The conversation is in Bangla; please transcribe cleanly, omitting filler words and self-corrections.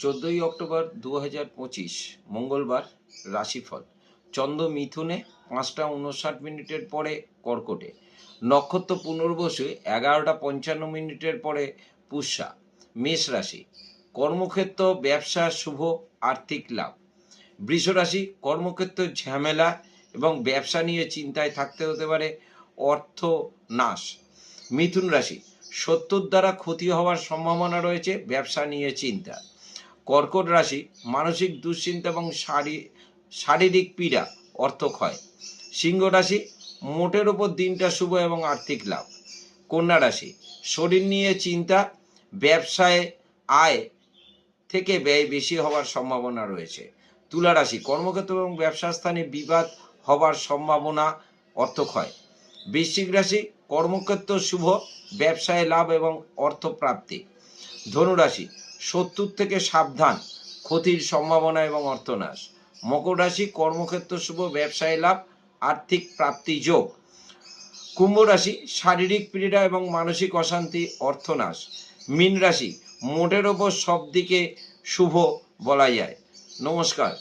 14 অক্টোবর 2025 মঙ্গলবার। রাশিফল: চন্দ্র মিথুনে 5টা 59 পরে কর্কটে, নক্ষত্র পুনর্বসু 11টা 55 পরে পুষ্যা। মেষ রাশি: কর্মক্ষেত্র ব্যবসা শুভ, আর্থিক লাভ। বৃষ রাশি: কর্মক্ষেত্র ঝামেলা এবং ব্যবসা নিয়ে চিন্তায় থাকতে হতে পারে, অর্থ নাশ। মিথুন রাশি: শত্রুর দ্বারা ক্ষতি হওয়ার সম্ভাবনা রয়েছে, ব্যবসা নিয়ে চিন্তা। কর্কট রাশি: মানসিক দুশ্চিন্তা এবং শারীরিক পীড়া, অর্থ ক্ষয়। সিংহ রাশি: মোটের ওপর দিনটা শুভ এবং আর্থিক লাভ। কন্যা রাশি: শরীর নিয়ে চিন্তা, ব্যবসায় আয় থেকে ব্যয় বেশি হওয়ার সম্ভাবনা রয়েছে। তুলা রাশি: কর্মক্ষেত্র এবং ব্যবসা স্থানে বিবাদ হবার সম্ভাবনা, অর্থ ক্ষয়। বৃশ্চিক রাশি: কর্মক্ষেত্র শুভ, ব্যবসায় লাভ এবং অর্থ প্রাপ্তি। ধনু রাশি: শত্রুর থেকে সাবধান, ক্ষতির সম্ভাবনা এবং অর্থনাশ। মকর রাশি: কর্মক্ষেত্র শুভ, ব্যবসায় লাভ, আর্থিক প্রাপ্তি যোগ। কুম্ভ রাশি: শারীরিক পীড়া এবং মানসিক অশান্তি, অর্থনাশ। মীন রাশি: মোটের ওপর সব দিকে শুভ বলা যায়। নমস্কার।